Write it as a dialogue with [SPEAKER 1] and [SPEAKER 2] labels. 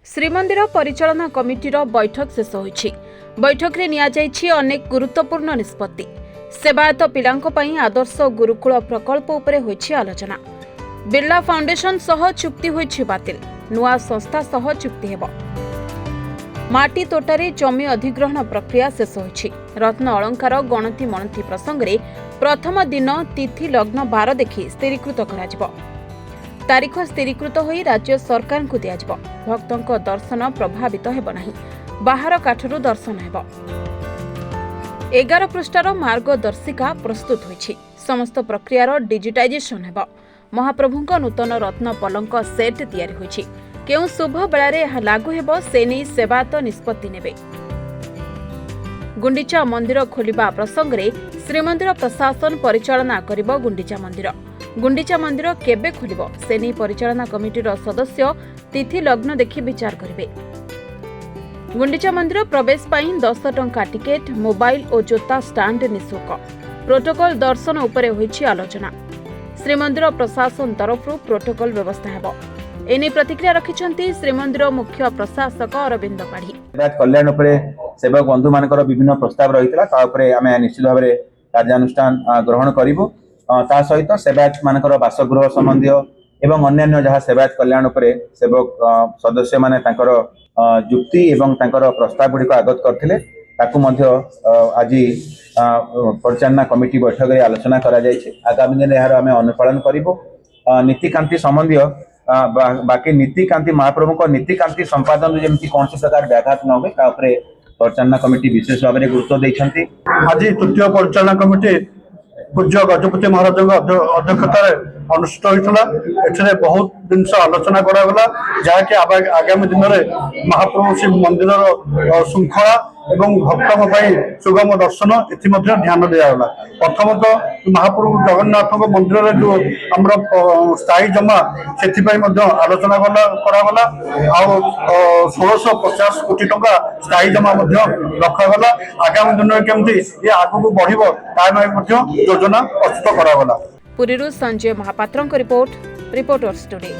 [SPEAKER 1] श्रीमंदिर परिचालना कमिटीर बैठक शेष होईछि। बैठक रे निया जाइछि अनेक गुरुत्वपूर्ण निष्पत्ति। सेवायत पिलांको पई आदर्श गुरुकुल प्रकल्प उपरे होईछि आलोचना। बिरला फाउंडेशन सह चुक्ति होईछि बातिल। नुआ संस्था सह चुक्ति हेबो। माटी तोटारे जमी अधिग्रहण प्रक्रिया शेष होईछि। रत्न अलंकार गणति मणति प्रसंग रे प्रथम दिन तिथि लग्न बार देखि स्थिरीकृत कराजिबो। तारीख स्थिरीकृत होई राज्य सरकार को दियाजिबो। भक्तों दर्शन प्रभावित हेबो नाही। बाहर काठरू दर्शन हेबो। 11 पृष्ठार मार्गदर्शिका प्रस्तुत होईछि। समस्त प्रक्रियार डिजिटाइजेशन हेबो। महाप्रभुंक नूतन रत्न पलंक सेट तैयारी होईछि। केउ शुभ बेलारे यह लागू हेबो से नै सेवायत निष्पत्ति नेबे। गुंडीचा मंदिर खोलिबा प्रसंग रे श्रीमंदिर प्रशासन परिचालना करिबो। गुंडीचा मंदिर केबे खोलिबो से नै परिचालना कमिटीर सदस्य तिथि लग्न देखि विचार करिवे। गुंडीचा मंदिर प्रवेश पाई 10 टंका टिकेट, मोबाइल और जोता स्टांड निःशुल्क। प्रोटोकॉल दर्शन उपरे होईछि आलोचना। श्रीमंदिर प्रशासन तरफरु प्रोटोकॉल व्यवस्था हेबो। एने प्रतिक्रिया रखिछन्ति श्रीमंदिर मुख्य प्रशासक अरविंद पाढ़ी।
[SPEAKER 2] कल्याण उपरे सेवक बंधु मानकर विभिन्न प्रस्ताव रहितला ता उपरे आमे निश्चित भाबरे कार्यानुष्ठान ग्रहण करिवो। ता सहित सेवायत मानकर बासगृह संबंधी एवं अन्य जहाँ सेवायत कल्याण उपरे सेवक सदस्य माने तांकर जुक्ति एवं तांकर प्रस्ताव गुड़िक आगत करथिले ताकू मध्य आज परिचालना कमिटी बैठक रे आलोचना करा जायछि। आगामी दिन यार आमे अनुपालन करिवो। नीतिकांति संबंधी बाकी नीतिकांति महाप्रभु को नीतिकांति संपादन जेमती कौन प्रकार व्याघात न हो परिचालना कमिटी विशेष भाव में गुरुत्व देछंती।
[SPEAKER 3] आज तृतीय परिचालना कमिटी पूज्य गजपति महाराज अध्यक्षतार अनुष्ठित होता। एठे बहुत जिनस आलोचना करागला जहाँकि आगामी दिन में महाप्रभु श्री मंदिर श्रृंखला एवं भक्तों सुगम दर्शन एथि ध्यान दिगला। प्रथमतः महाप्रभु जगन्नाथ मंदिर जो आम स्थायी जमा से आलोचना करागला। 1650 कोटी टंका स्थायी जमा रखागला। आगामी दिन में केमती ये आगू बढ़िबो ता योजना प्रस्तुत करागला।
[SPEAKER 1] पुरीरू संजय महापात्रଙ୍କ रिपोर्ट, रिपोर्टर्स टुडे।